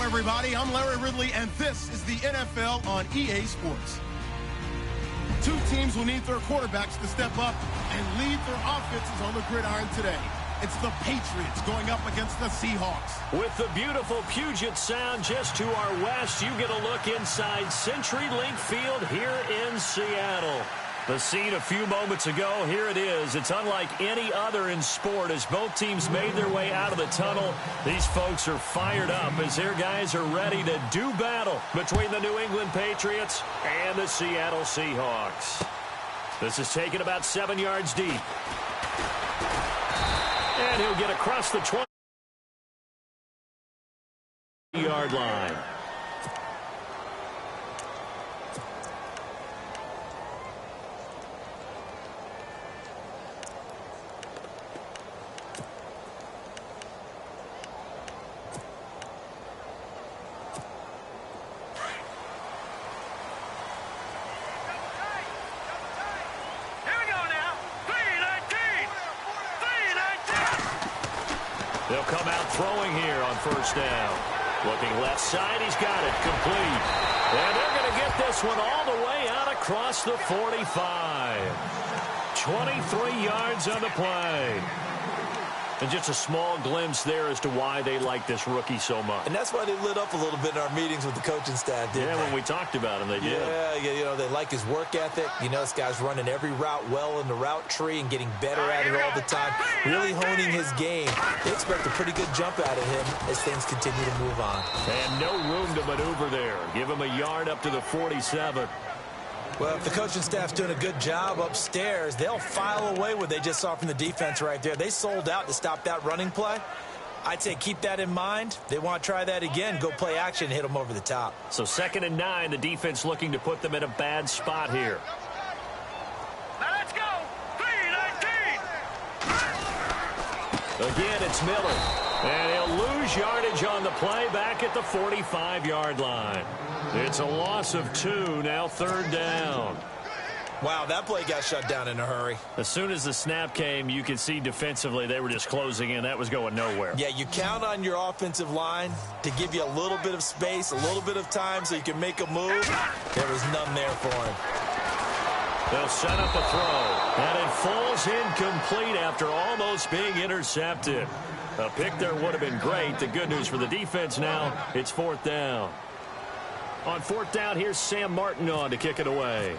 everybody. I'm Larry Ridley, and this is the NFL on EA Sports. Two teams will need their quarterbacks to step up and lead their offenses on the gridiron today. It's the Patriots going up against the Seahawks. With the beautiful Puget Sound just to our west, you get a look inside CenturyLink Field here in Seattle. The scene a few moments ago, here it is. It's unlike any other in sport as both teams made their way out of the tunnel. These folks are fired up as their guys are ready to do battle between the New England Patriots and the Seattle Seahawks. This is taken about 7 yards deep. And he'll get across the 20-yard line. They'll come out throwing here on first down. Looking left side, he's got it complete. And they're going to get this one all the way out across the 45. 23 yards on the play. And just a small glimpse there as to why they like this rookie so much. And that's why they lit up a little bit in our meetings with the coaching staff, didn't they? When we talked about him, they did. Yeah, you know, they like his work ethic. You know, this guy's running every route well in the route tree and getting better at it all the time, really honing his game. They expect a pretty good jump out of him as things continue to move on. And no room to maneuver there. Give him a yard up to the 47. Well, if the coaching staff's doing a good job upstairs, they'll file away what they just saw from the defense right there. They sold out to stop that running play. I'd say keep that in mind. They want to try that again, go play action, and hit them over the top. So 2nd and 9, the defense looking to put them in a bad spot here. Now let's go. 3-19. Again, it's Miller. And he'll lose yardage on the play back at the 45-yard line. It's a loss of 2, now 3rd down. Wow, that play got shut down in a hurry. As soon as the snap came, you could see defensively they were just closing in. That was going nowhere. Yeah, you count on your offensive line to give you a little bit of space, a little bit of time so you can make a move. There was none there for him. They'll set up a throw. And it falls incomplete after almost being intercepted. A pick there would have been great. The good news for the defense now, it's 4th down. On 4th down, here's Sam Martin on to kick it away.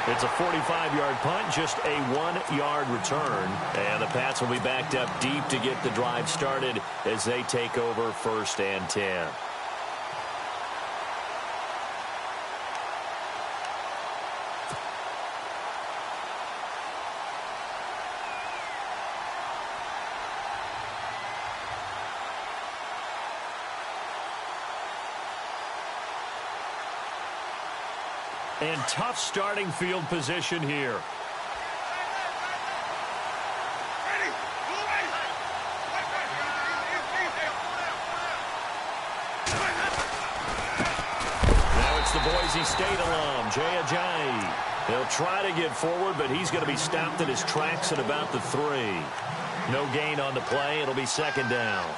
It's a 45-yard punt, just a 1-yard return. And the Pats will be backed up deep to get the drive started as they take over 1st and 10. And tough starting field position here. Now it's the Boise State alum, Jay Ajayi. He'll try to get forward, but he's going to be stopped in his tracks at about the 3. No gain on the play. It'll be 2nd down.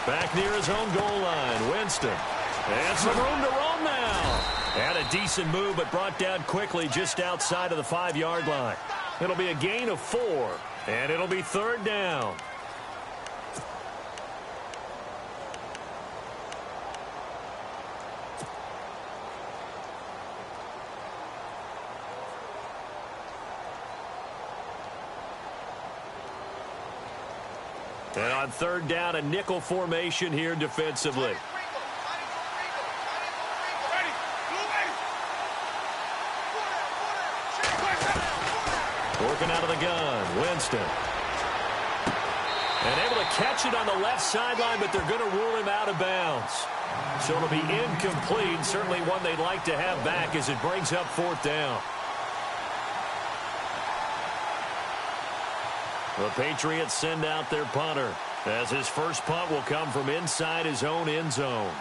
Back near his own goal line, Winston. And some room to roam now. And a decent move, but brought down quickly just outside of the 5-yard line. It'll be a gain of 4, and it'll be 3rd down. And on 3rd down, a nickel formation here defensively. Looking out of the gun, Winston. And able to catch it on the left sideline, but they're going to rule him out of bounds. So it'll be incomplete. Certainly one they'd like to have back as it brings up 4th down. The Patriots send out their punter, as his first punt will come from inside his own end zone.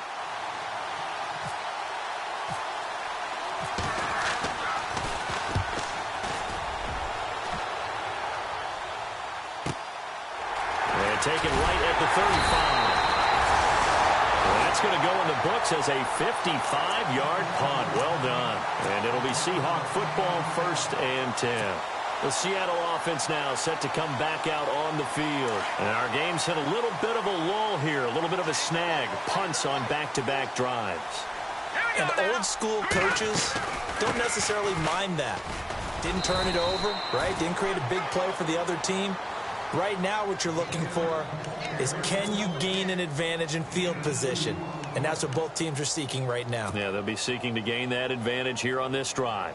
And taken right at the 35. That's going to go in the books as a 55-yard punt. Well done. And it'll be Seahawk football, 1st and 10. The Seattle offense now set to come back out on the field. And our game's hit a little bit of a lull here, a little bit of a snag. Punts on back-to-back drives. And old-school coaches don't necessarily mind that. Didn't turn it over, right? Didn't create a big play for the other team. Right now what you're looking for is, can you gain an advantage in field position? And that's what both teams are seeking right now. Yeah, they'll be seeking to gain that advantage here on this drive.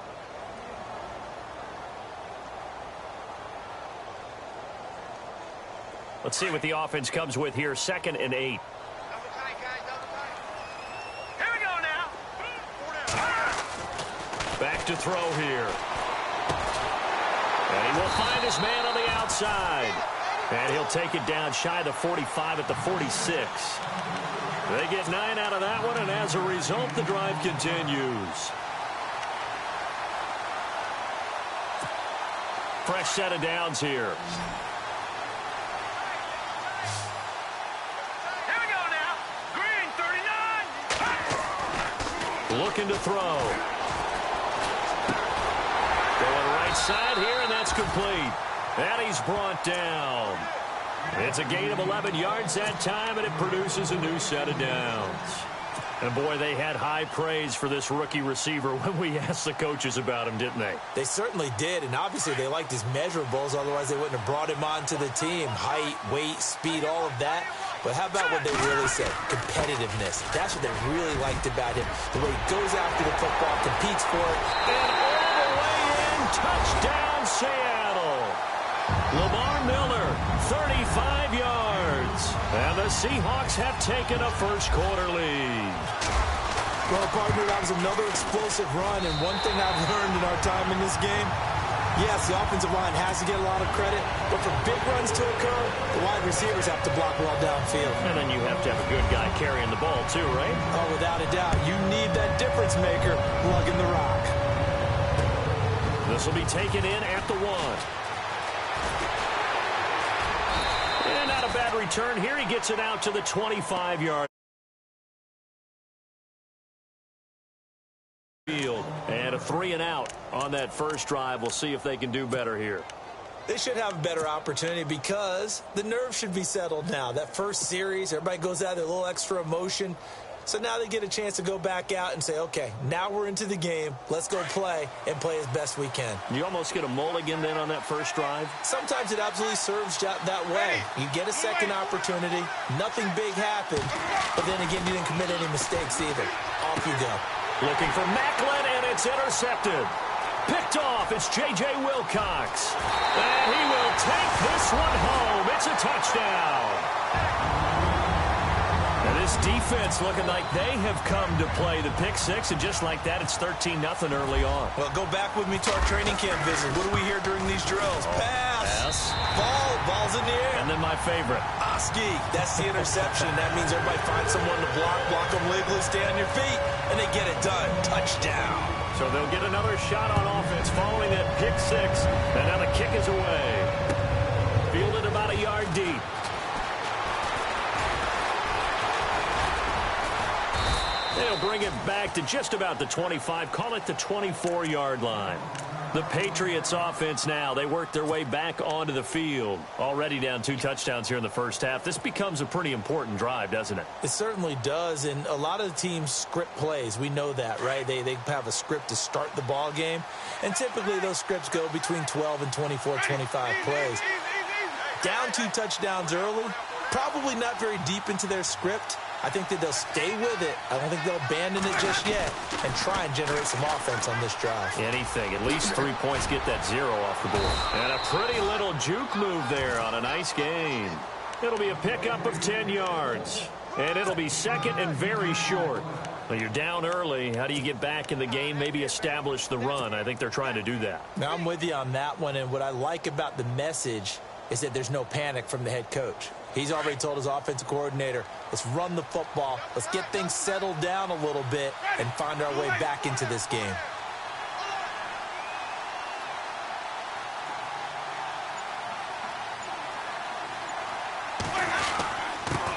Let's see what the offense comes with here. 2nd and 8. Here we go now. Back to throw here. And he will find his man on the outside. And he'll take it down shy of the 45 at the 46. They get 9 out of that one, and as a result, the drive continues. Fresh set of downs here. Looking to throw. Going right side here, and that's complete. And he's brought down. It's a gain of 11 yards that time, and it produces a new set of downs. And, boy, they had high praise for this rookie receiver when we asked the coaches about him, didn't they? They certainly did, and obviously they liked his measurables. Otherwise, they wouldn't have brought him onto the team. Height, weight, speed, all of that. But how about what they really said? Competitiveness. That's what they really liked about him. The way he goes after the football, competes for it. And all the way in, touchdown Seattle. Lamar Miller, 35 yards. And the Seahawks have taken a first-quarter lead. Well, partner, that was another explosive run. And one thing I've learned in our time in this game, yes, the offensive line has to get a lot of credit, but for big runs to occur, the wide receivers have to block well downfield. And then you have to have a good guy carrying the ball too, right? Oh, without a doubt. You need that difference maker lugging the rock. This will be taken in at the 1. And not a bad return here. He gets it out to the 25-yard field. And a 3-and-out on that first drive. We'll see if they can do better here. They should have a better opportunity because the nerves should be settled now. That first series, everybody goes out there, a little extra emotion. So now they get a chance to go back out and say, okay, now we're into the game. Let's go play and play as best we can. You almost get a mulligan then on that first drive? Sometimes it absolutely serves that way. You get a second opportunity. Nothing big happened. But then again, you didn't commit any mistakes either. Off you go. Looking for Macklin, and it's intercepted. Picked off, it's J.J. Wilcox. And he will take this one home. It's a touchdown. And this defense looking like they have come to play the pick six, and just like that, it's 13-0 early on. Well, go back with me to our training camp visit. What do we hear during these drills? Pass. Ball's in the air. And then my favorite. Oski. That's the interception. That means everybody finds someone to block them legally, stay on your feet, and they get it done. Touchdown. So they'll get another shot on offense following that pick six, and now the kick is away. Fielded about a yard deep. They'll bring it back to just about the 25, call it the 24-yard line. The Patriots offense now, they work their way back onto the field. Already down 2 touchdowns here in the first half. This becomes a pretty important drive, doesn't it? It certainly does, and a lot of the teams script plays. We know that, right? They have a script to start the ball game, and typically those scripts go between 12 and 24, 25 plays. Down 2 touchdowns early, probably not very deep into their script. I think that they'll stay with it. I don't think they'll abandon it just yet and try and generate some offense on this drive. Anything. At least 3 points, get that 0 off the board. And a pretty little juke move there on a nice gain. It'll be a pickup of 10 yards. And it'll be second and very short. Well, you're down early. How do you get back in the game, maybe establish the run? I think they're trying to do that. Now, I'm with you on that one, and what I like about the message is that there's no panic from the head coach. He's already told his offensive coordinator, let's run the football, let's get things settled down a little bit and find our way back into this game.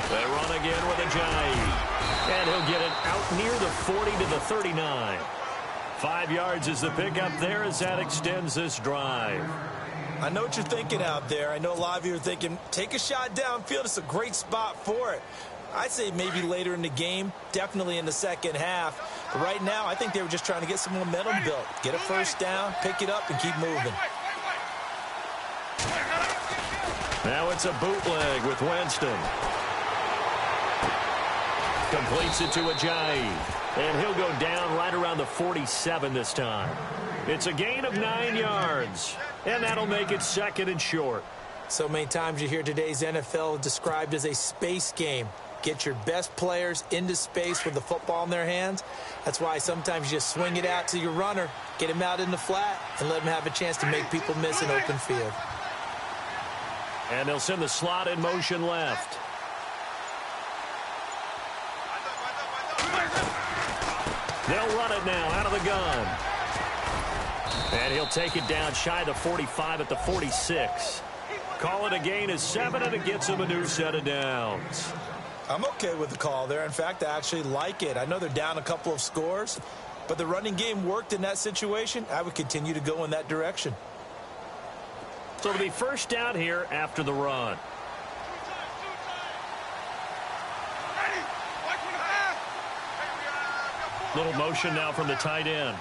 They run again with Ajayi. And he'll get it out near the 40 to the 39. 5 yards is the pickup there as that extends this drive. I know what you're thinking out there. I know a lot of you are thinking, take a shot downfield. It's a great spot for it. I'd say maybe later in the game, definitely in the second half. But right now, I think they were just trying to get some momentum built. Get a first down, pick it up, and keep moving. Now it's a bootleg with Winston. Completes it to Ajayi. And he'll go down right around the 47 this time. It's a gain of 9 yards. And that'll make it second and short. So many times you hear today's NFL described as a space game. Get your best players into space with the football in their hands. That's why sometimes you just swing it out to your runner, get him out in the flat, and let him have a chance to make people miss an open field. And they'll send the slot in motion left. They'll run it now out of the gun. And he'll take it down shy of the 45 at the 46. Call it a gain of 7, and it gets him a new set of downs. I'm okay with the call there. In fact, I actually like it. I know they're down a couple of scores, but the running game worked in that situation. I would continue to go in that direction. So it'll be first down here after the run. Little motion now from the tight end.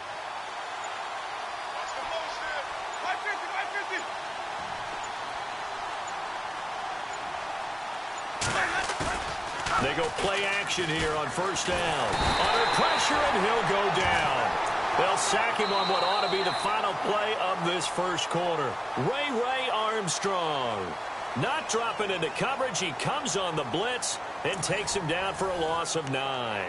They go play action here on first down. Under pressure, and he'll go down. They'll sack him on what ought to be the final play of this first quarter. Ray Armstrong. Not dropping into coverage. He comes on the blitz and takes him down for a loss of 9.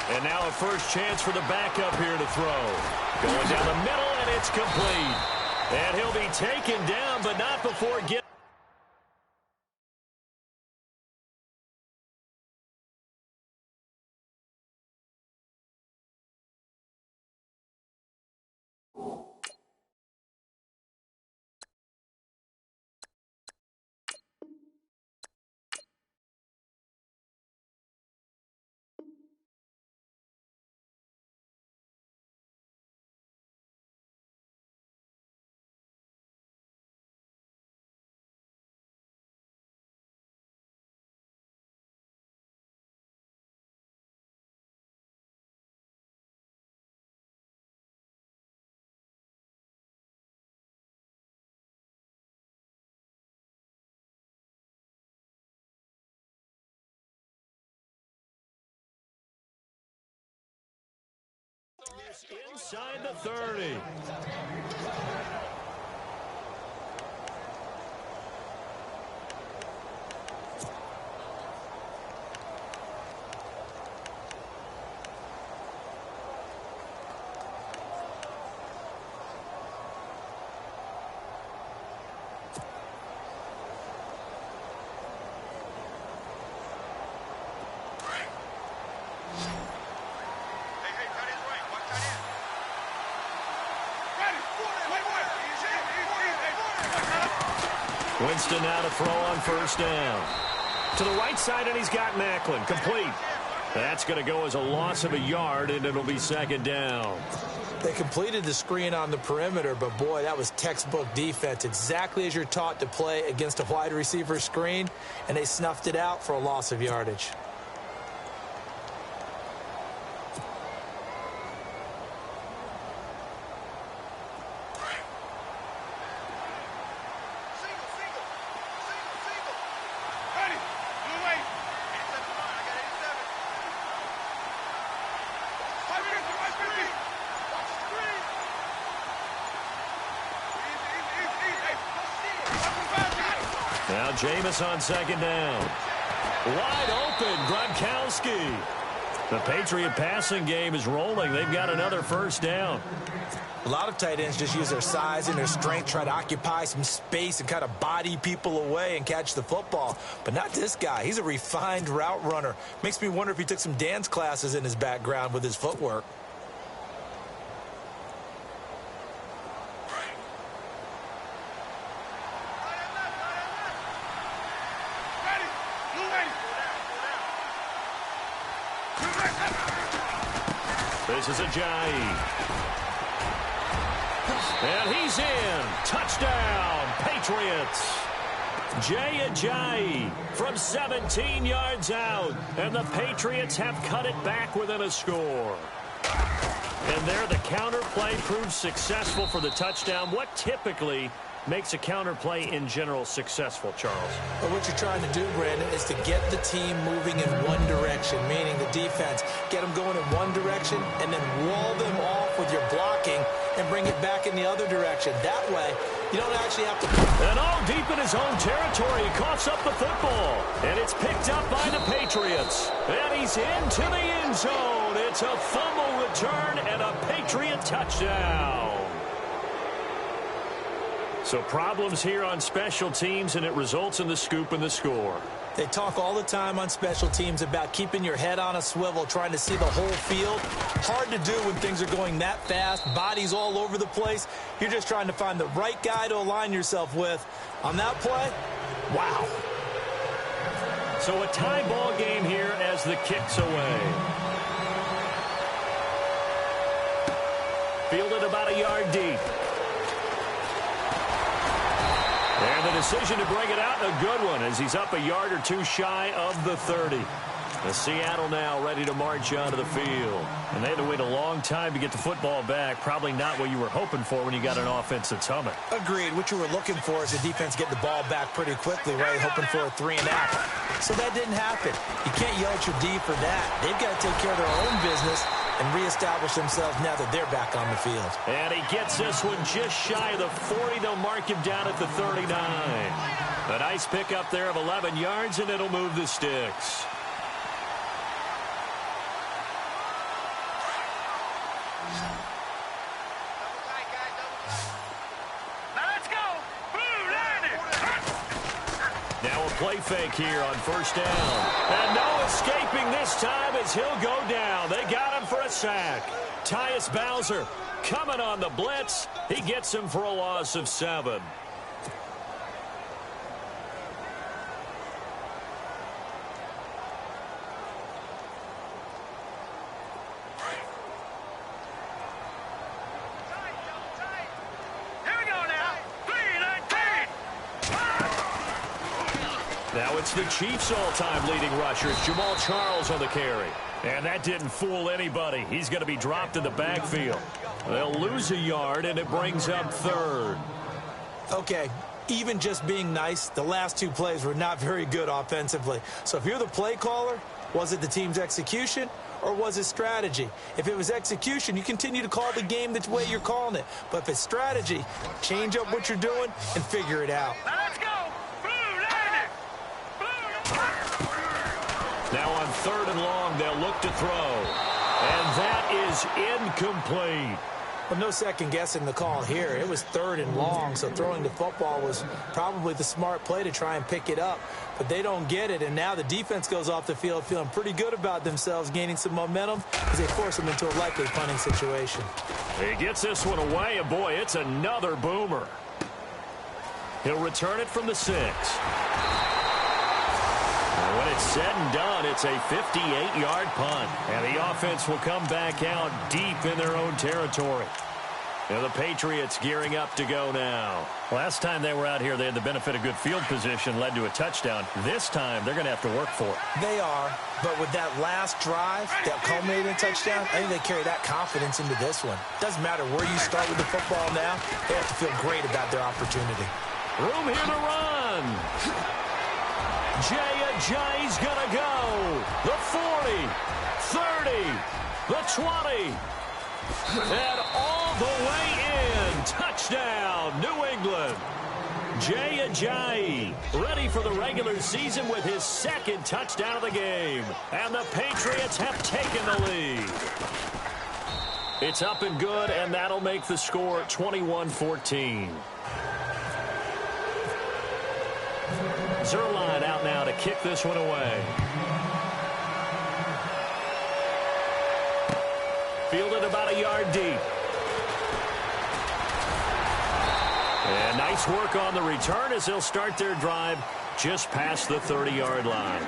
And now a first chance for the backup here to throw. Going down the middle, and it's complete. And he'll be taken down, but not before getting... Inside the 30. Winston now to throw on first down. To the right side, and he's got Macklin. Complete. That's going to go as a loss of a yard, and it'll be second down. They completed the screen on the perimeter, but, boy, that was textbook defense. Exactly as you're taught to play against a wide receiver screen, and they snuffed it out for a loss of yardage. Now Jameis on second down. Wide open, Gronkowski. The Patriot passing game is rolling. They've got another first down. A lot of tight ends just use their size and their strength, try to occupy some space and kind of body people away and catch the football. But not this guy. He's a refined route runner. Makes me wonder if he took some dance classes in his background with his footwork. This is Ajayi. And he's in. Touchdown, Patriots. Jay Ajayi from 17 yards out. And the Patriots have cut it back within a score. And there the counter play proves successful for the touchdown. What typically makes a counter play in general successful, Charles? But what you're trying to do, Brandon, is to get the team moving in one direction, meaning the defense. Get them going in one direction and then wall them off with your blocking and bring it back in the other direction. That way, you don't actually have to... And all deep in his own territory, he coughs up the football. And it's picked up by the Patriots. And he's into the end zone. It's a fumble return and a Patriot touchdown. So problems here on special teams, and it results in the scoop and the score. They talk all the time on special teams about keeping your head on a swivel, trying to see the whole field. Hard to do when things are going that fast, bodies all over the place. You're just trying to find the right guy to align yourself with. On that play, wow. So a tie ball game here as the kick's away. Fielded about a yard deep. And the decision to bring it out, a good one, as he's up a yard or two shy of the 30. The Seattle now ready to march onto the field. And they had to wait a long time to get the football back. Probably not what you were hoping for when you got an offense that's humming. Agreed. What you were looking for is the defense getting the ball back pretty quickly, right? Hoping for a 3-and-out. So that didn't happen. You can't yell at your D for that. They've got to take care of their own business and reestablish themselves now that they're back on the field. And he gets this one just shy of the 40. They'll mark him down at the 39. A nice pickup there of 11 yards, and it'll move the sticks. Now a play fake here on first down. And no escaping this time as he'll go down. They got him for a sack. Tyus Bowser coming on the blitz. He gets him for a loss of 7. Now it's the Chiefs' all-time leading rushers, Jamal Charles on the carry. And that didn't fool anybody. He's going to be dropped in the backfield. They'll lose a yard, and it brings up 3rd. Okay, even just being nice, the last 2 plays were not very good offensively. So if you're the play caller, was it the team's execution or was it strategy? If it was execution, you continue to call the game the way you're calling it. But if it's strategy, change up what you're doing and figure it out. Let's go. Now on 3rd and long, they'll look to throw. And that is incomplete. Well, no second guessing the call here. It was 3rd and long, so throwing the football was probably the smart play to try and pick it up. But they don't get it, and now the defense goes off the field feeling pretty good about themselves, gaining some momentum as they force them into a likely punting situation. He gets this one away, and boy, it's another boomer. He'll return it from the 6. When it's said and done, it's a 58-yard punt. And the offense will come back out deep in their own territory. Now the Patriots gearing up to go now. Last time they were out here, they had the benefit of good field position, led to a touchdown. This time, they're going to have to work for it. They are, but with that last drive that culminated in a touchdown, I think they carry that confidence into this one. Doesn't matter where you start with the football now, they have to feel great about their opportunity. Room here to run. Jay's going to go. The 40, 30, the 20, and all the way in. Touchdown, New England. Jay ready for the regular season with his second touchdown of the game. And the Patriots have taken the lead. It's up and good, and that'll make the score 21-14. Zerline out now to kick this one away. Fielded about a yard deep. And nice work on the return as they'll start their drive just past the 30-yard line.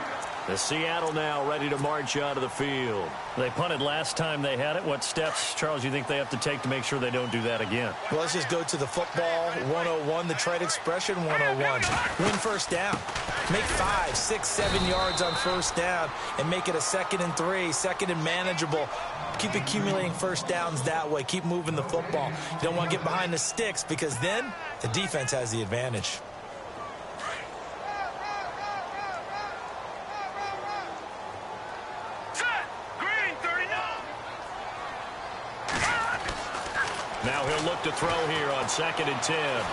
The Seattle now ready to march out of the field. They punted last time they had it. What steps, Charles, you think they have to take to make sure they don't do that again? Well, let's just go to the football 101, the trade expression 101. Win first down. Make 5, 6, 7 yards on first down and make it a 2nd and 3, 2nd and manageable. Keep accumulating first downs that way. Keep moving the football. You don't want to get behind the sticks because then the defense has the advantage. Now he'll look to throw here on 2nd and 10.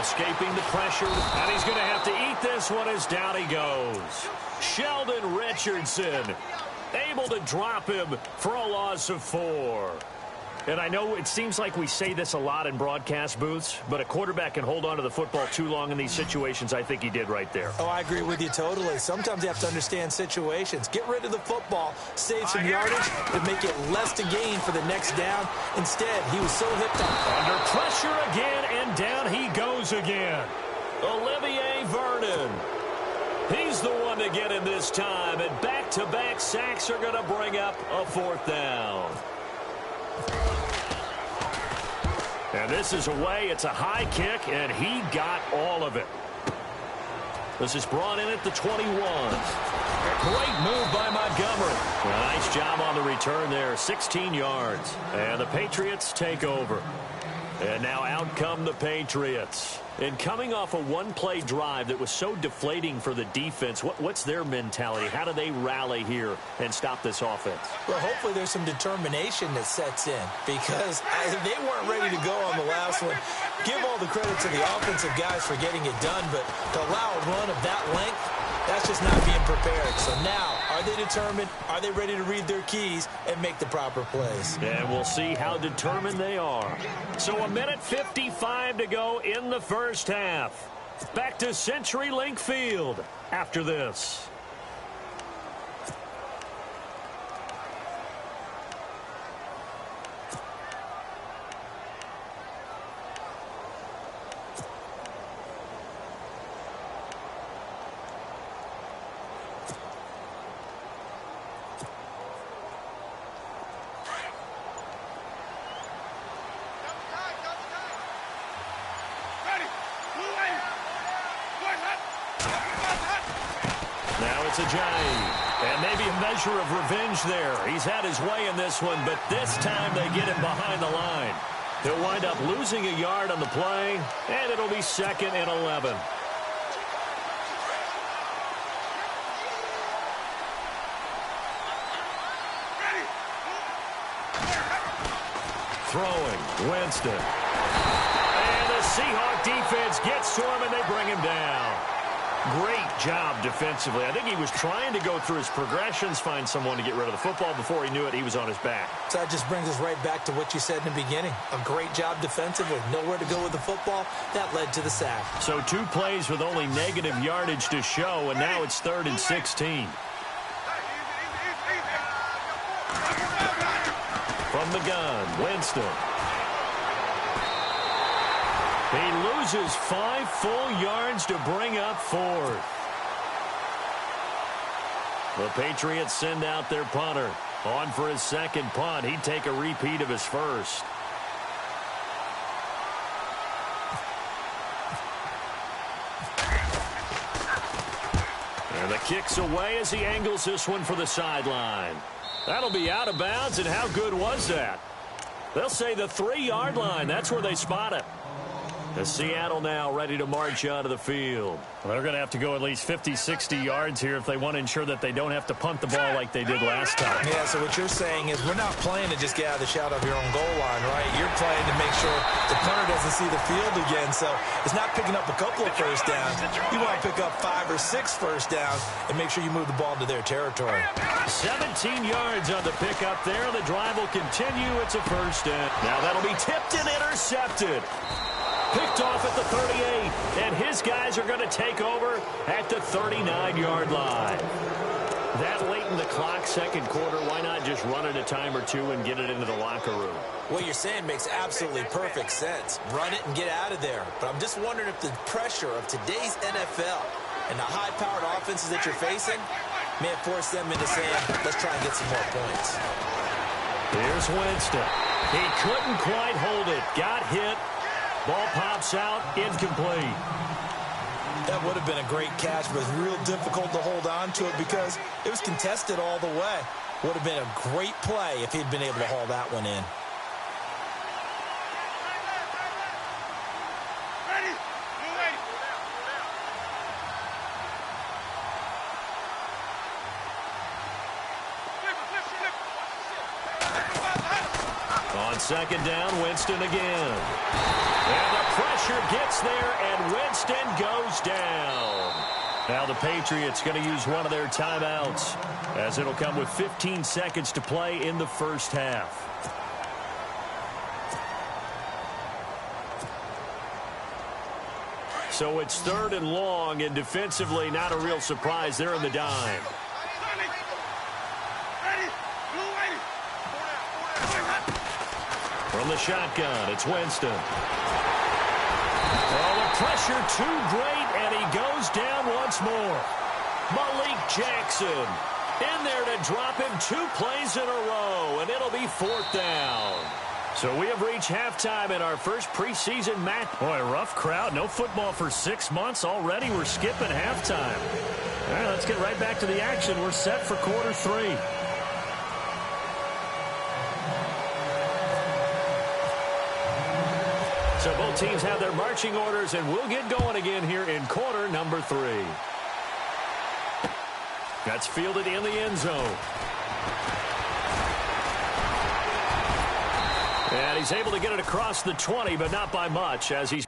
Escaping the pressure, and he's going to have to eat this one as down he goes. Sheldon Richardson able to drop him for a loss of 4. And I know it seems like we say this a lot in broadcast booths, but a quarterback can hold on to the football too long in these situations. I think he did right there. Oh, I agree with you totally. Sometimes you have to understand situations. Get rid of the football, save some yardage, and make it less to gain for the next down. Instead, he was so hipped on. Under pressure again, and down he goes again. Olivier Vernon. He's the one to get him this time, and back-to-back sacks are going to bring up a 4th down. And this is away. It's a high kick, and he got all of it. This is brought in at the 21. Great move by Montgomery. A nice job on the return there, 16 yards. And the Patriots take over. And now out come the Patriots. And coming off a one-play drive that was so deflating for the defense, what's their mentality? How do they rally here and stop this offense? Well, hopefully there's some determination that sets in because they weren't ready to go on the last one. Give all the credit to the offensive guys for getting it done, but to allow a run of that length, that's just not being prepared. So now, are they determined? Are they ready to read their keys and make the proper plays? And we'll see how determined they are. So 1:55 to go in the first half. Back to CenturyLink Field after this. It's Ajayi, and maybe a measure of revenge there. He's had his way in this one, but this time they get him behind the line. He'll wind up losing a yard on the play, and it'll be 2nd and 11. Throwing, Winston. And the Seahawk defense gets to him, and they bring him down. Great job defensively. I think he was trying to go through his progressions, find someone to get rid of the football. Before he knew it, he was on his back. So that just brings us right back to what you said in the beginning. A great job defensively. Nowhere to go with the football. That led to the sack. So 2 plays with only negative yardage to show, and now it's 3rd and 16. From the gun, Winston. He loses 5 full yards to bring up 4th. The Patriots send out their punter. On for his second punt. He'd take a repeat of his first. And the kick's away as he angles this one for the sideline. That'll be out of bounds, and how good was that? They'll say the 3-yard line. That's where they spot it. The Seattle now ready to march out of the field. Well, they're going to have to go at least 50, 60 yards here if they want to ensure that they don't have to punt the ball like they did last time. Yeah, so what you're saying is we're not playing to just get out of the shadow of your own goal line, right? You're playing to make sure the punter doesn't see the field again. So it's not picking up a couple of first downs. You want to pick up 5 or 6 first downs and make sure you move the ball into their territory. 17 yards on the pickup there. The drive will continue. It's a first down. Now that'll be tipped and intercepted. Picked off at the 38, and his guys are going to take over at the 39-yard line. That late in the clock, second quarter, why not just run it a time or two and get it into the locker room? What you're saying makes absolutely perfect sense. Run it and get out of there. But I'm just wondering if the pressure of today's NFL and the high-powered offenses that you're facing may have forced them into saying, let's try and get some more points. Here's Winston. He couldn't quite hold it. Got hit. Ball pops out, incomplete. That would have been a great catch, but it's real difficult to hold on to it because it was contested all the way. Would have been a great play if he'd been able to haul that one in. On second down, Winston again. And the pressure gets there, and Winston goes down. Now the Patriots going to use one of their timeouts, as it'll come with 15 seconds to play in the first half. So it's 3rd and long, and defensively not a real surprise. They're in the dime. From the shotgun, it's Winston. Oh, the pressure too great, and he goes down once more. Malik Jackson in there to drop him 2 plays in a row, and it'll be 4th down. So we have reached halftime in our first preseason match. Boy, rough crowd. No football for 6 months. Already we're skipping halftime. All right, let's get right back to the action. We're set for quarter 3. So both teams have their marching orders, and we'll get going again here in quarter number 3. That's fielded in the end zone. And he's able to get it across the 20, but not by much, as he's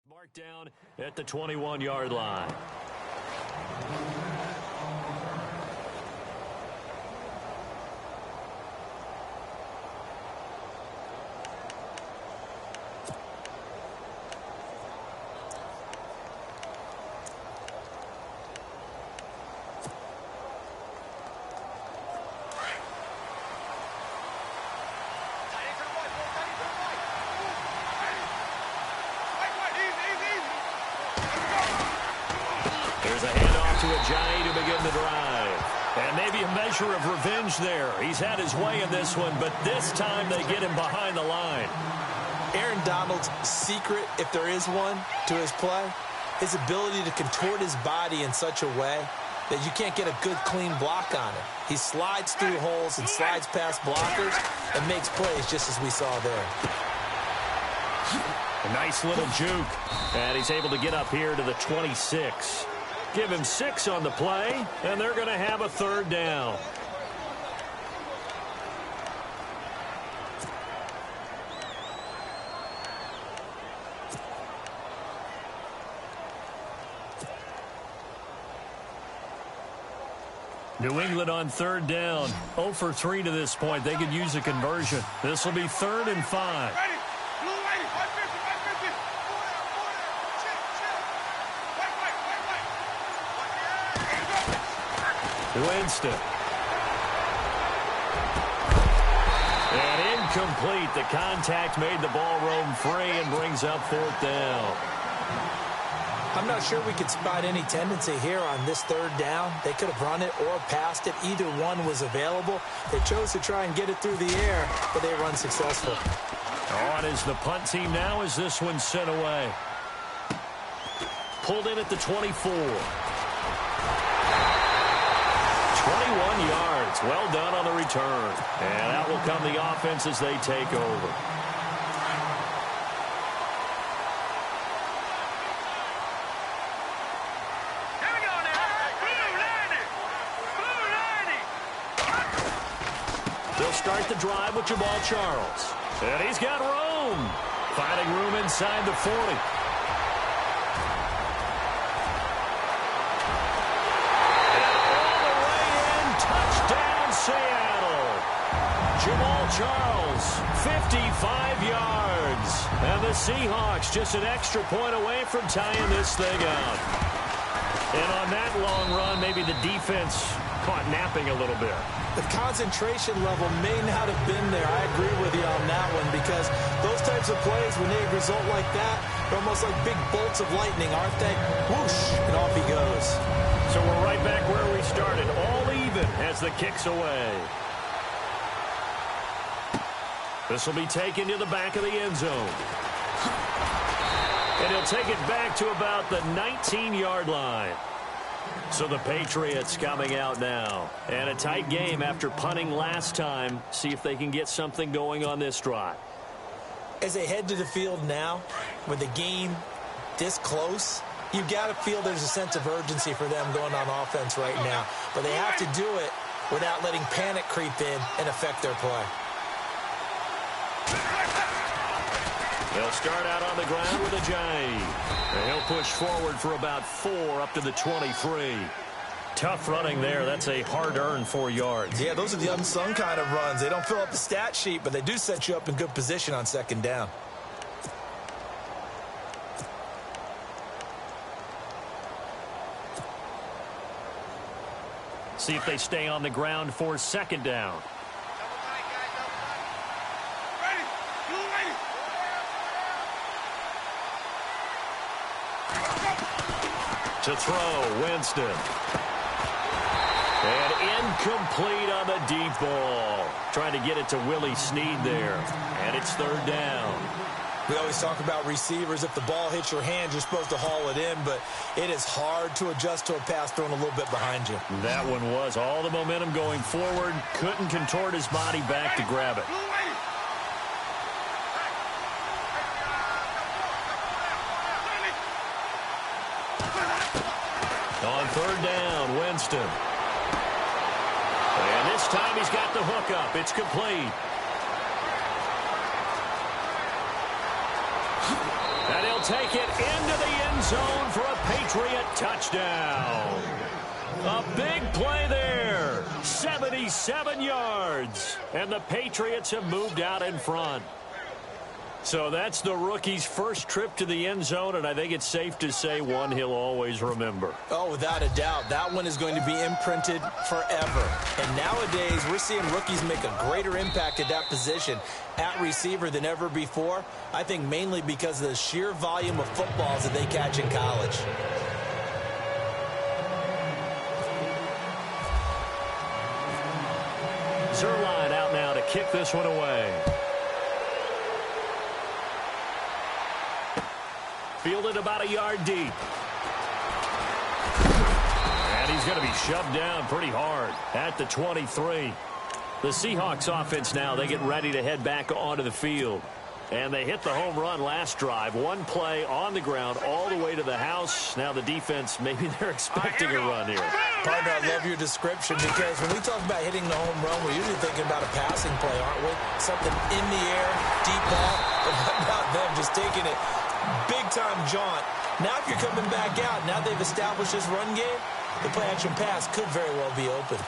marked down at the 21-yard line. There's a handoff to Ajayi to begin the drive. And maybe a measure of revenge there. He's had his way in this one, but this time they get him behind the line. Aaron Donald's secret, if there is one, to his play, his ability to contort his body in such a way that you can't get a good, clean block on it. He slides through holes and slides past blockers and makes plays just as we saw there. A nice little juke. And he's able to get up here to the 26. Give him 6 on the play, and they're going to have a 3rd down. New England on third down. 0 for 3 to this point. They could use a conversion. This will be 3rd and 5. Winston. And incomplete. The contact made the ball roam free and brings up 4th down. I'm not sure we could spot any tendency here on this 3rd down. They could have run it or passed it. Either one was available. They chose to try and get it through the air, but they were unsuccessful. On is the punt team now as this one's sent away. Pulled in at the 24. 21 yards. Well done on the return. And out will come the offense as they take over. They'll start the drive with Jamal Charles. And he's got room. Finding room inside the 40. Seattle. Jamal Charles, 55 yards. And the Seahawks just an extra point away from tying this thing out. And on that long run, maybe the defense caught napping a little bit. The concentration level may not have been there. I agree with you on that one because those types of plays, when they result like that, they're almost like big bolts of lightning, aren't they? Whoosh, and off he goes. So we're right back where we started, all even as the kick's away. This will be taken to the back of the end zone. And he'll take it back to about the 19-yard line. So the Patriots coming out now. And a tight game after punting last time. See if they can get something going on this drive. As they head to the field now, with the game this close, you've got to feel there's a sense of urgency for them going on offense right now. But they have to do it without letting panic creep in and affect their play. They'll start out on the ground with a J. And he'll push forward for about 4 up to the 23. Tough running there. That's a hard-earned 4 yards. Yeah, those are the unsung kind of runs. They don't fill up the stat sheet, but they do set you up in good position on 2nd down. See if they stay on the ground for 2nd down. To throw, Winston. And incomplete on the deep ball. Trying to get it to Willie Snead there. And it's 3rd down. We always talk about receivers. If the ball hits your hand, you're supposed to haul it in, but it is hard to adjust to a pass thrown a little bit behind you. That one was all the momentum going forward. Couldn't contort his body back to grab it. On 3rd down, Winston. And this time he's got the hook up. It's complete. And he'll take it into the end zone for a Patriot touchdown. A big play there. 77 yards. And the Patriots have moved out in front. So that's the rookie's first trip to the end zone, and I think it's safe to say one he'll always remember. Oh, without a doubt. That one is going to be imprinted forever. And nowadays, we're seeing rookies make a greater impact at that position at receiver than ever before. I think mainly because of the sheer volume of footballs that they catch in college. Zerline out now to kick this one away. Fielded about a yard deep. And he's going to be shoved down pretty hard at the 23. The Seahawks offense now, they get ready to head back onto the field. And they hit the home run last drive. One play on the ground all the way to the house. Now the defense, maybe they're expecting a run here. Partner, I love your description because when we talk about hitting the home run, we're usually thinking about a passing play, aren't we? Something in the air, deep ball. But how about them just taking it big-time jaunt Now if you're coming back out, now they've established this run game, the play-action pass could very well be open.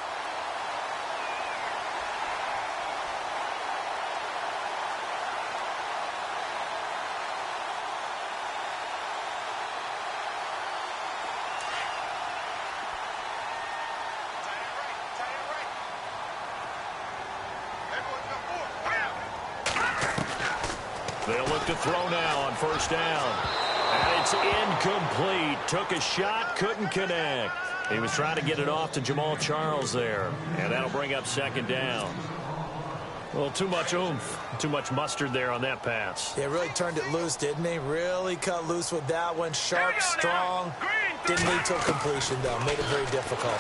They'll look to throw now on first down. And it's incomplete. Took a shot, couldn't connect. He was trying to get it off to Jamal Charles there. And that'll bring up second down. Well, too much oomph, too much mustard there on that pass. Yeah, really turned it loose, didn't he? Really cut loose with that one. Sharp, strong. Didn't lead to a completion, though. Made it very difficult.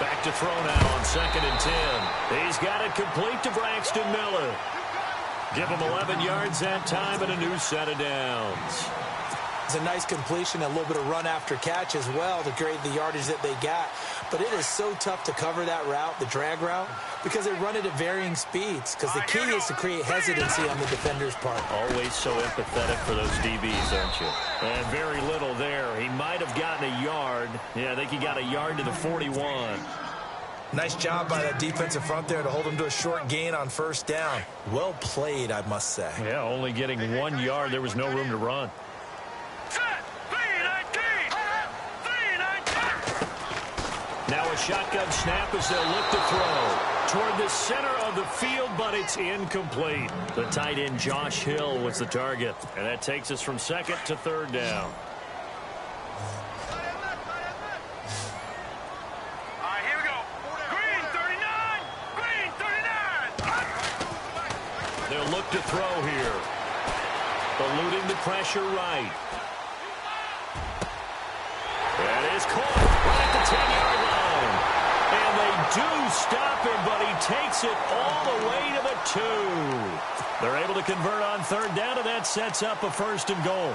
Back to throw now on 2nd and 10. He's got it complete to Braxton Miller. Give him 11 yards that time and a new set of downs. It's a nice completion, a little bit of run after catch as well to create the yardage that they got. But it is so tough to cover that route, the drag route, because they run it at varying speeds. Because the key is to create hesitancy on the defender's part. Always so empathetic for those DBs, aren't you? And very little there. He might have gotten a yard. Yeah, I think he got a yard to the 41. Nice job by that defensive front there to hold him to a short gain on first down. Well played, I must say. Yeah, only getting 1 yard. There was no room to run. Now a shotgun snap as they'll look to throw toward the center of the field, but it's incomplete. The tight end Josh Hill was the target, and that takes us from 2nd to 3rd down. They'll look to throw here. Eluding the pressure right. That is caught right at the 10-yard line. And they do stop him, but he takes it all the way to the 2. They're able to convert on 3rd down, and that sets up a 1st and goal.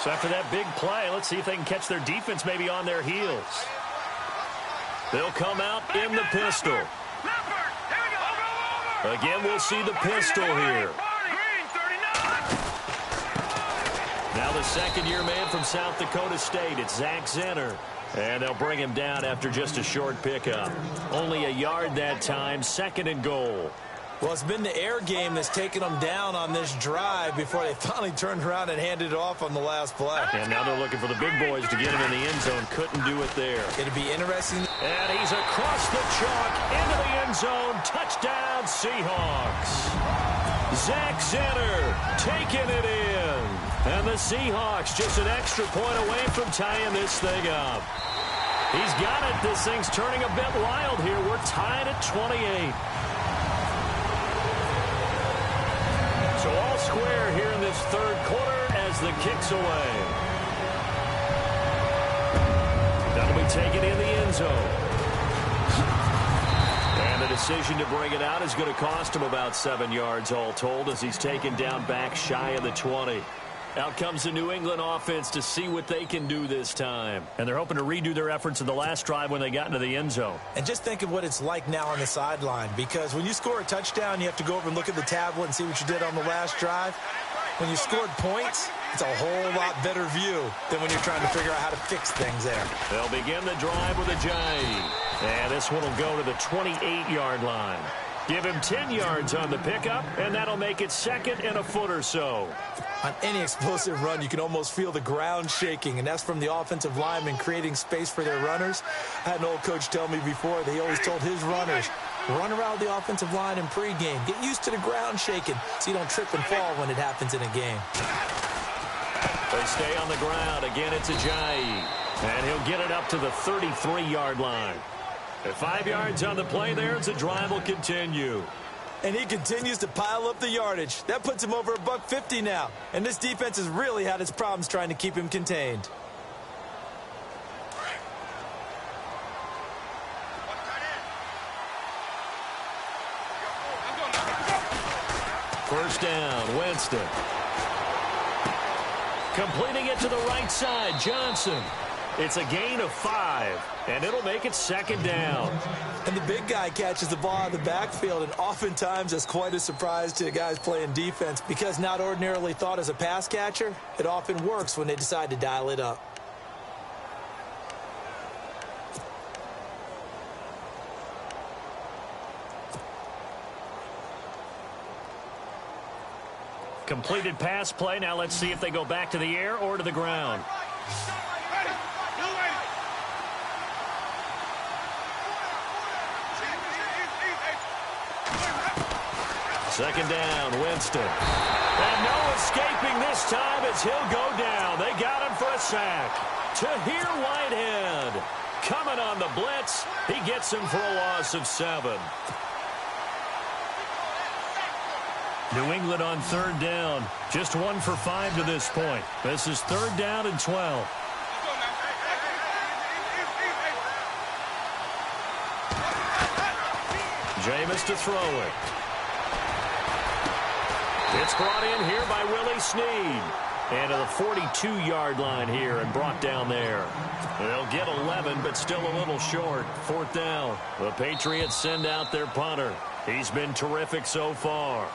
So after that big play, let's see if they can catch their defense maybe on their heels. They'll come out in the pistol. Again, we'll see the pistol here. Now the second-year man from South Dakota State, it's Zach Zenner. And they'll bring him down after just a short pickup. Only a yard that time, 2nd and goal. Well, it's been the air game that's taken them down on this drive before they finally turned around and handed it off on the last play. And now they're looking for the big boys to get him in the end zone. Couldn't do it there. It'll be interesting. And he's across the chalk into the end zone. Touchdown, Seahawks. Zach Zenner taking it in. And the Seahawks just an extra point away from tying this thing up. He's got it. This thing's turning a bit wild here. We're tied at 28. So all square here in this 3rd quarter as the kick's away. That'll be taken in the end zone. And the decision to bring it out is going to cost him about 7 yards all told as he's taken down back shy of the 20. Out comes the New England offense to see what they can do this time. And they're hoping to redo their efforts in the last drive when they got into the end zone. And just think of what it's like now on the sideline, because when you score a touchdown, you have to go over and look at the tablet and see what you did on the last drive. When you scored points, it's a whole lot better view than when you're trying to figure out how to fix things there. They'll begin the drive with a J. And this one will go to the 28-yard line. Give him 10 yards on the pickup, and that'll make it 2nd and a foot or so. On any explosive run, you can almost feel the ground shaking, and that's from the offensive linemen creating space for their runners. I had an old coach tell me before that he always told his runners, run around the offensive line in pregame. Get used to the ground shaking so you don't trip and fall when it happens in a game. They stay on the ground. Again, it's Ajayi. And he'll get it up to the 33-yard line. At 5 yards on the play there, the drive will continue. And he continues to pile up the yardage. That puts him over $150 now. And this defense has really had its problems trying to keep him contained. First down, Winston. Completing it to the right side, Johnson. It's a gain of 5, and it'll make it second down. And the big guy catches the ball in the backfield, and oftentimes it's quite a surprise to guys playing defense because not ordinarily thought as a pass catcher, it often works when they decide to dial it up. Completed pass play. Now let's see if they go back to the air or to the ground. Second down, Winston. And no escaping this time as he'll go down. They got him for a sack. Tahir Whitehead coming on the blitz. He gets him for a loss of 7. New England on third down. Just 1 for 5 to this point. This is third down and 12. Jameis to throw it. It's brought in here by Willie Snead. And to the 42-yard line here and brought down there. They'll get 11, but still a little short. Fourth down. The Patriots send out their punter. He's been terrific so far.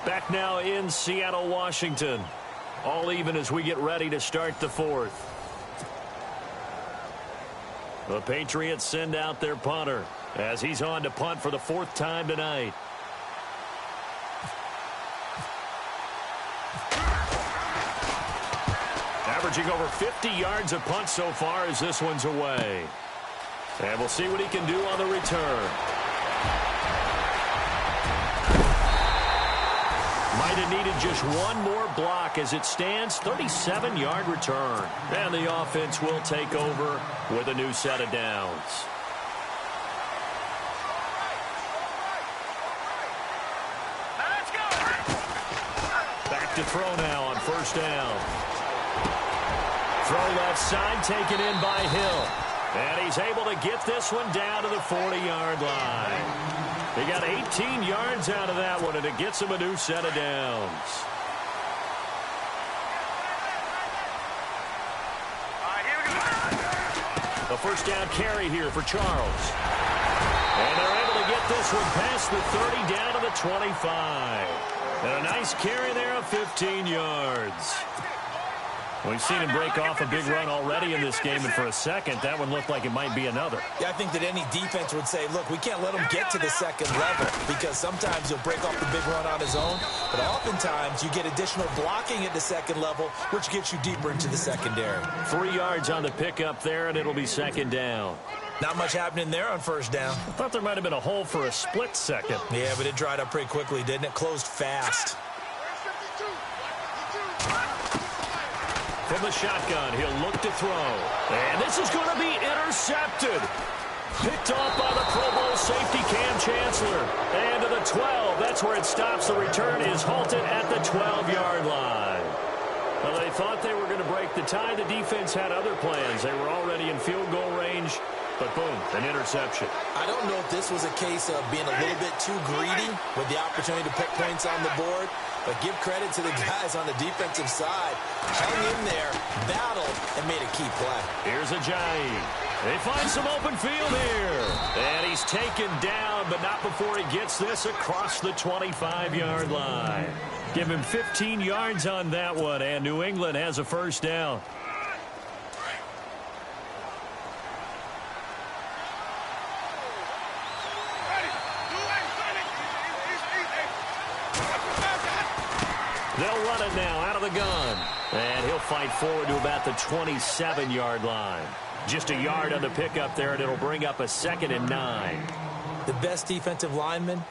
Back now in Seattle, Washington. All even as we get ready to start the fourth. The Patriots send out their punter as he's on to punt for the 4th time tonight. Averaging over 50 yards a punt so far as this one's away. And we'll see what he can do on the return. Might have needed just one more block as it stands. 37-yard return. And the offense will take over with a new set of downs. Back to throw now on first down. Throw left side taken in by Hill. And he's able to get this one down to the 40-yard line. He got 18 yards out of that one, and it gets him a new set of downs. A first down carry here for Charles. And they're able to get this one past the 30 down to the 25. And a nice carry there of 15 yards. We've seen him break off a big run already in this game, and for a second, that one looked like it might be another. Yeah, I think that any defense would say, look, we can't let him get to the second level because sometimes he'll break off the big run on his own, but oftentimes you get additional blocking at the second level, which gets you deeper into the secondary. 3 yards on the pickup there, and it'll be second down. Not much happening there on first down. I thought there might have been a hole for a split second. Yeah, but it dried up pretty quickly, didn't it? Closed fast. From the shotgun, he'll look to throw. And this is going to be intercepted. Picked off by the Pro Bowl safety Cam Chancellor. And to the 12, that's where it stops. The return is halted at the 12-yard line. Well, they thought they were going to break the tie. The defense had other plans. They were already in field goal range. But boom, an interception. I don't know if this was a case of being a little bit too greedy with the opportunity to put points on the board, but give credit to the guys on the defensive side. Hung in there, battled, and made a key play. Here's Ajayi. They find some open field here. And he's taken down, but not before he gets this across the 25-yard line. Give him 15 yards on that one, and New England has a first down. They'll run it now out of the gun. And he'll fight forward to about the 27-yard line. Just a yard on the pickup there, and it'll bring up a 2nd and 9. The best defensive linemen,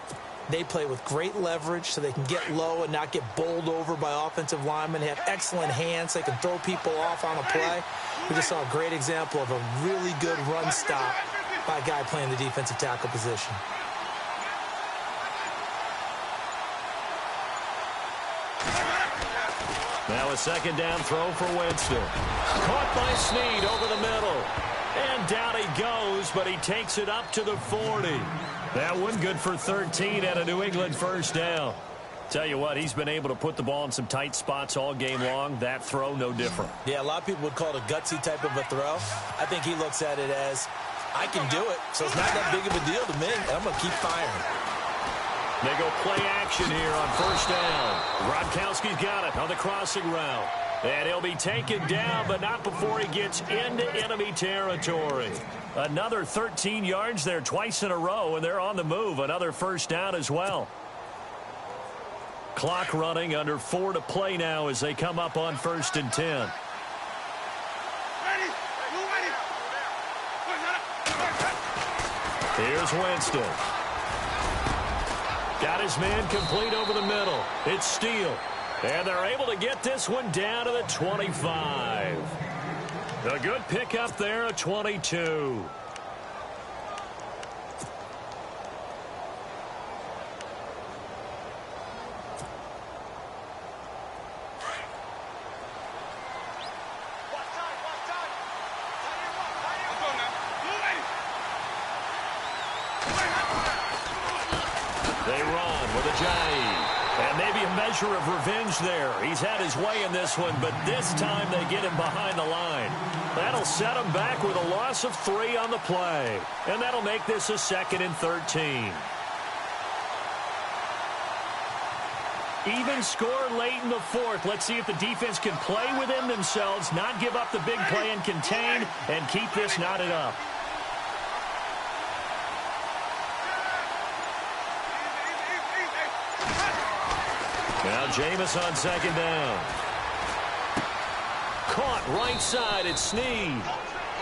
they play with great leverage so they can get low and not get bowled over by offensive linemen. They have excellent hands. They can throw people off on a play. We just saw a great example of a really good run stop by a guy playing the defensive tackle position. Now a second down throw for Winston. Caught by Snead over the middle. And down he goes, but he takes it up to the 40. That one good for 13 and a New England first down. Tell you what, he's been able to put the ball in some tight spots all game long. That throw, no different. Yeah, a lot of people would call it a gutsy type of a throw. I think he looks at it as, I can do it, so it's not that big of a deal to me, and I'm going to keep firing. They go play action here on first down. Gronkowski's got it on the crossing route. And he'll be taken down, but not before he gets into enemy territory. Another 13 yards there twice in a row, and they're on the move. Another first down as well. Clock running, under 4 to play now as they come up on 1st and 10. Here's Winston. Got his man complete over the middle. It's Steele. And they're able to get this one down to the 25. A good pickup there at 22. They run with Ajayi. And maybe a measure of revenge there. He's had his way in this one, but this time they get him behind the line. That'll set him back with a loss of 3 on the play. And that'll make this a 2nd and 13. Even score late in the 4th. Let's see if the defense can play within themselves, not give up the big play and contain, and keep this knotted up. Now Jameis on 2nd down. Caught right side, it's Snead.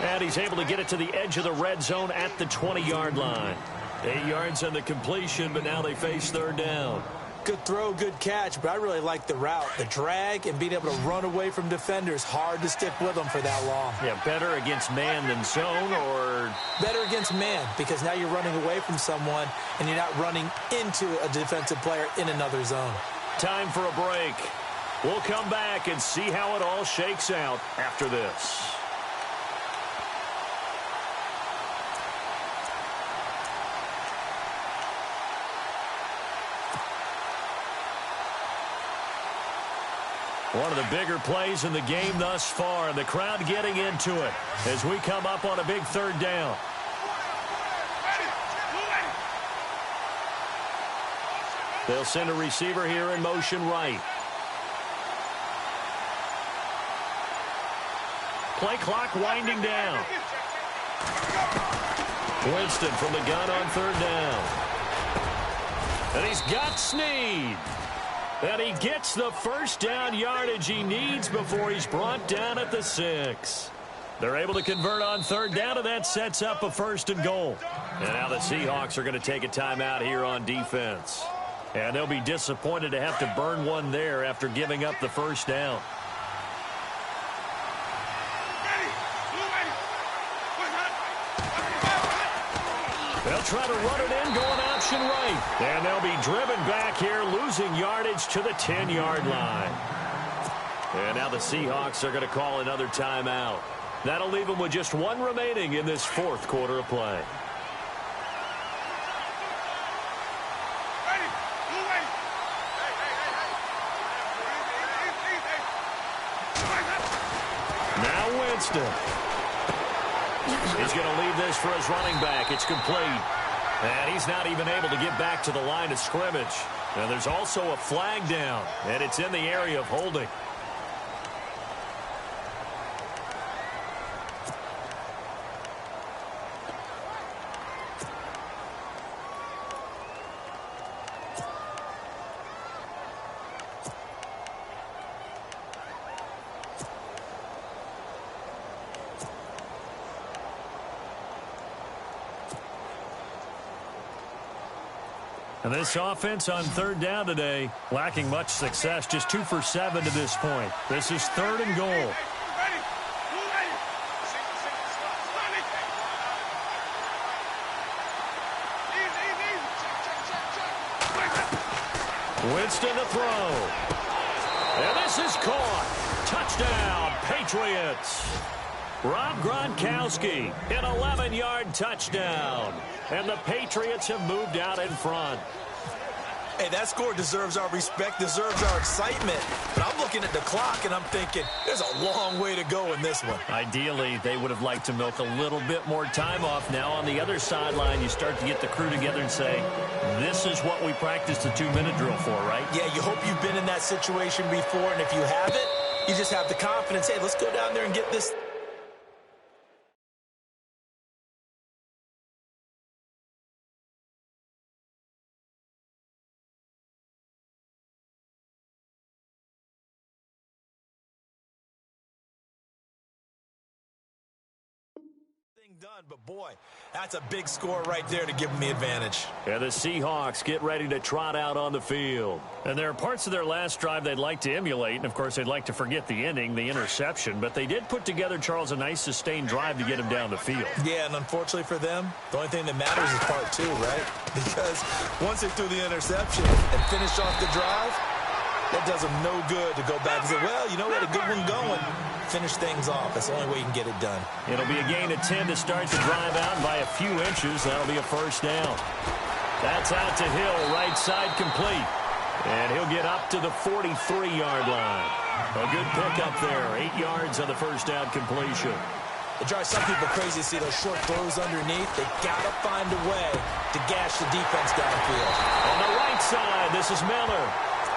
And he's able to get it to the edge of the red zone at the 20-yard line. 8 yards on the completion, but now they face 3rd down. Good throw, good catch, but I really like the route. The drag and being able to run away from defenders. Hard to stick with them for that long. Yeah, better against man than zone, or? Better against man, because now you're running away from someone and you're not running into a defensive player in another zone. Time for a break. We'll come back and see how it all shakes out after this. One of the bigger plays in the game thus far, and the crowd getting into it as we come up on a big 3rd down. They'll send a receiver here in motion right. Play clock winding down. Winston from the gun on 3rd down. And he's got Snead. And he gets the first down yardage he needs before he's brought down at the 6. They're able to convert on 3rd down, and that sets up a 1st and goal. And now the Seahawks are going to take a timeout here on defense. And they'll be disappointed to have to burn one there after giving up the first down. They'll try to run it in, going option right. And they'll be driven back here, losing yardage to the 10-yard line. And now the Seahawks are going to call another timeout. That'll leave them with just 1 remaining in this 4th quarter of play. Now Winston. He's going to leave this for his running back. It's complete. And he's not even able to get back to the line of scrimmage. And there's also a flag down, and it's in the area of holding. And this offense on 3rd down today, lacking much success, just 2 for 7 to this point. This is 3rd and goal. Winston to throw. And this is caught. Touchdown, Patriots. Rob Gronkowski, an 11-yard touchdown. And the Patriots have moved out in front. Hey, that score deserves our respect, deserves our excitement. But I'm looking at the clock, and I'm thinking there's a long way to go in this one. Ideally, they would have liked to milk a little bit more time off. Now on the other sideline, you start to get the crew together and say, this is what we practiced the 2-minute drill for, right? Yeah, you hope you've been in that situation before, and if you haven't, you just have the confidence, hey, let's go down there and get this. Done, but boy, that's a big score right there to give them the advantage. And the Seahawks get ready to trot out on the field. And there are parts of their last drive they'd like to emulate, and of course they'd like to forget the ending, the interception, but they did put together, Charles, a nice sustained drive to get him down the field. Yeah, and unfortunately for them, the only thing that matters is part 2, right? Because once they threw the interception and finished off the drive, that does them no good to go back and say, well, you know, we had a good one going. Finish things off. That's the only way you can get it done. It'll be a gain of 10 to start the drive out, and by a few inches, that'll be a first down. That's out to Hill, right side complete. And he'll get up to the 43-yard line. A good pickup there, 8 yards on the first down completion. It drives some people crazy to see those short throws underneath. They got to find a way to gash the defense downfield. On the right side, this is Miller.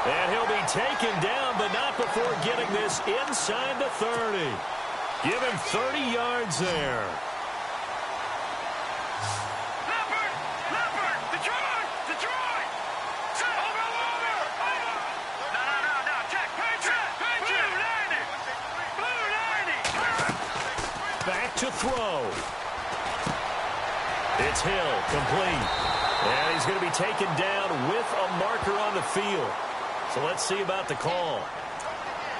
And he'll be taken down, but not before getting this inside the 30. Give him 30 yards there. Leopard! Detroit! Over! No, check, Patriot! Blue 90! Back to throw. It's Hill, complete. And he's going to be taken down with a marker on the field. So let's see about the call.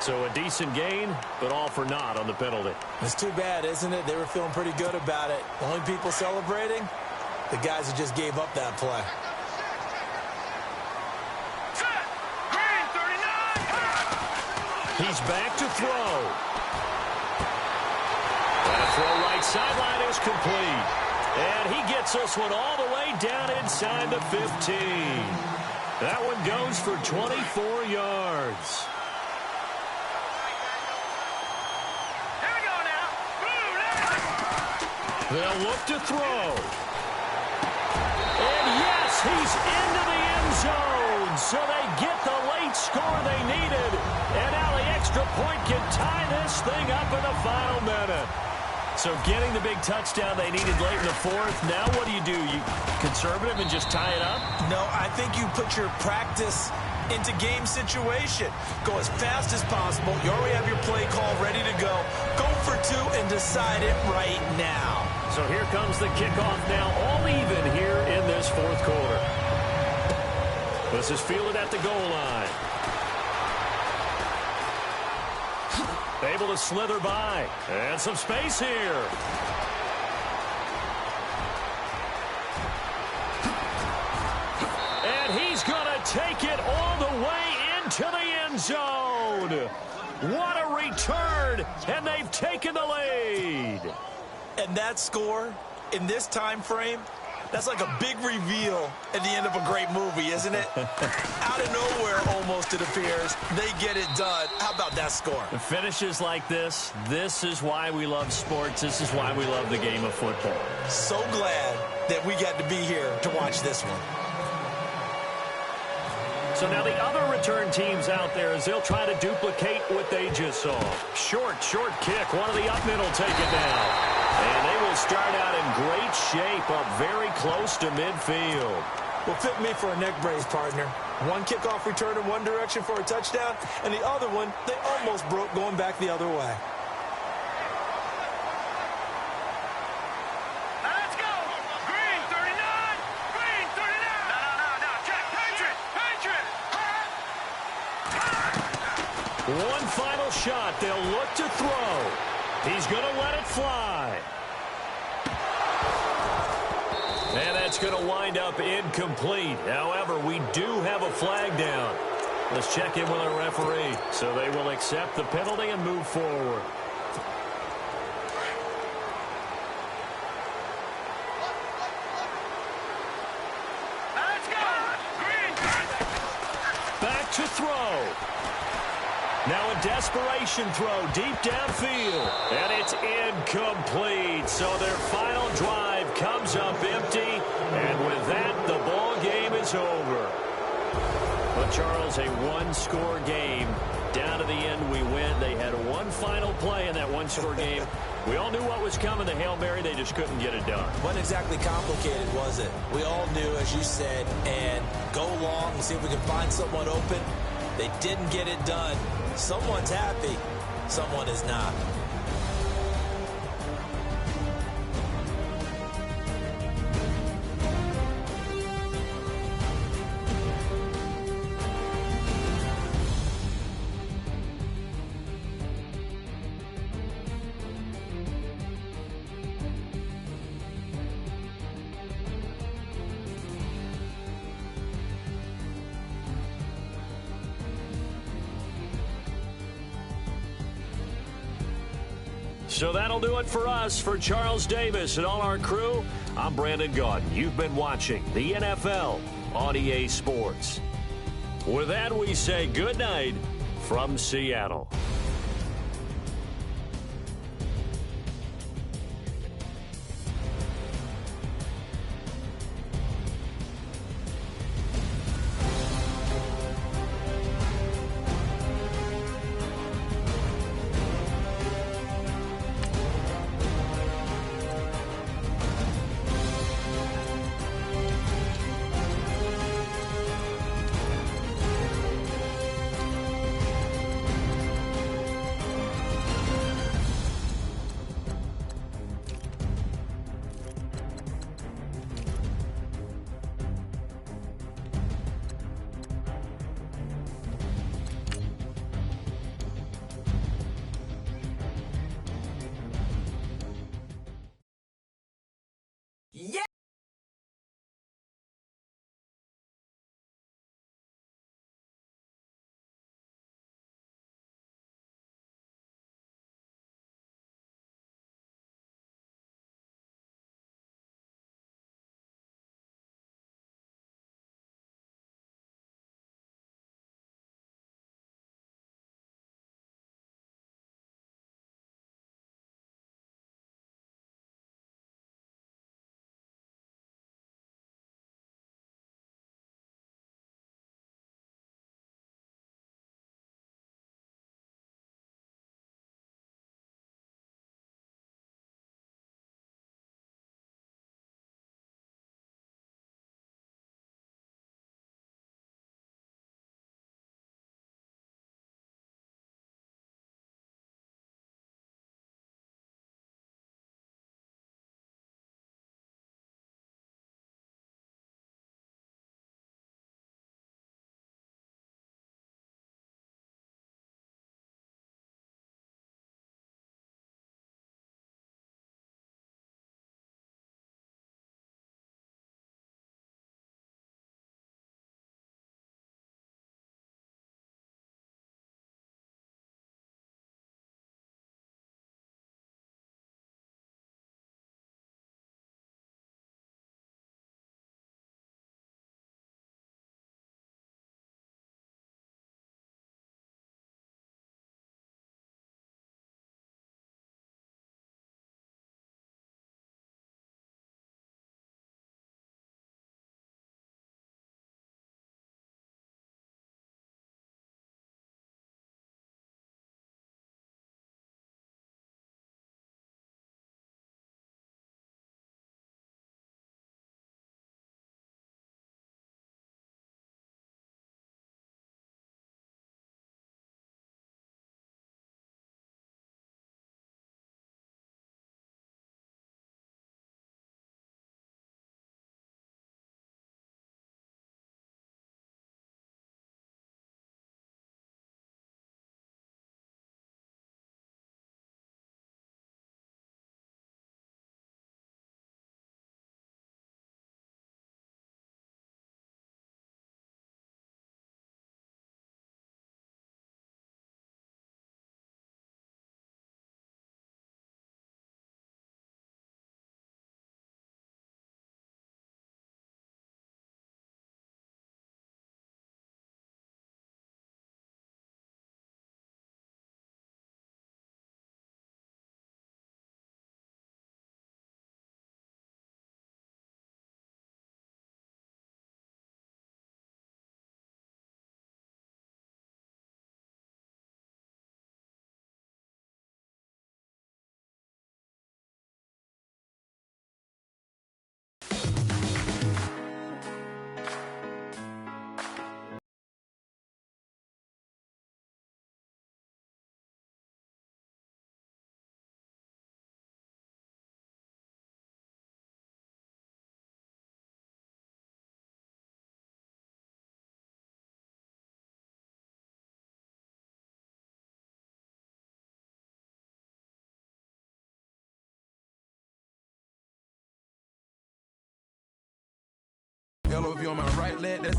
So a decent gain, but all for naught on the penalty. It's too bad, isn't it? They were feeling pretty good about it. The only people celebrating, the guys who just gave up that play. Green 39! He's back to throw. And a throw right sideline is complete. And he gets this one all the way down inside the 15. That one goes for 24 yards. Here we go now. Blue 90! They'll look to throw. And yes, he's into the end zone. So they get the late score they needed. And now the extra point can tie this thing up in the final minute. So getting the big touchdown they needed late in the fourth. Now what do? You conservative and just tie it up? No, I think you put your practice into game situation. Go as fast as possible. You already have your play call ready to go. Go for 2 and decide it right now. So here comes the kickoff now, all even here in this fourth quarter. This is fielded at the goal line. Able to slither by. And some space here. And he's going to take it all the way into the end zone. What a return. And they've taken the lead. And that score in this time frame, that's like a big reveal at the end of a great movie, isn't it? Out of nowhere, almost, it appears, they get it done. How about that score? The finishes like this is why we love sports. This is why we love the game of football. So glad that we got to be here to watch this one. So now the other return teams out there as they'll try to duplicate what they just saw. Short kick. One of the up men will take it down. And they will start out in great shape up very close to midfield. Well, fit me for a neck brace, partner. One kickoff return in one direction for a touchdown, and the other one, they almost broke going back the other way. Let's go! Green 39! Green 39! No, check, Patriot! One final shot. They'll look to throw. He's going to let it fly. And that's going to wind up incomplete. However, we do have a flag down. Let's check in with our referee. So they will accept the penalty and move forward. Let's go! Green! Now a desperation throw deep downfield. And it's incomplete. So their final drive comes up empty. And with that, the ball game is over. But, Charles, a one-score game. Down to the end, we win. They had one final play in that one-score game. We all knew what was coming, the Hail Mary. They just couldn't get it done. Wasn't exactly complicated, was it? We all knew, as you said, and go long and see if we can find someone open. They didn't get it done. Someone's happy. Someone is not. So that'll do it for us. For Charles Davis and all our crew, I'm Brandon Gaudin. You've been watching the NFL on EA Sports. With that, we say good night from Seattle. Come over you on my right leg. That's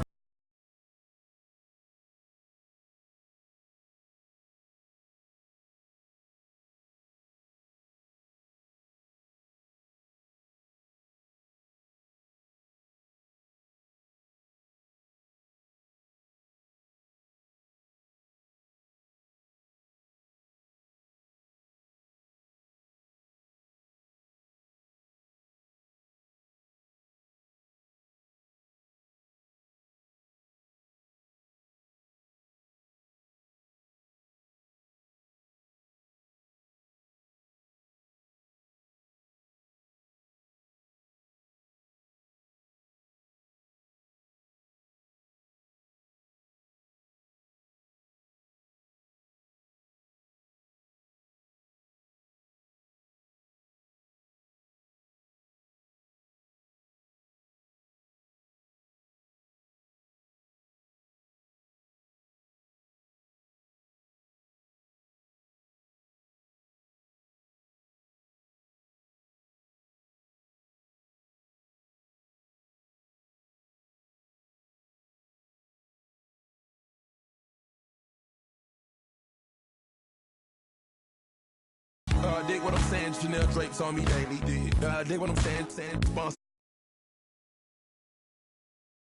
dig what I'm saying, Chanel drapes on me daily. Dig what I'm saying, sponsor.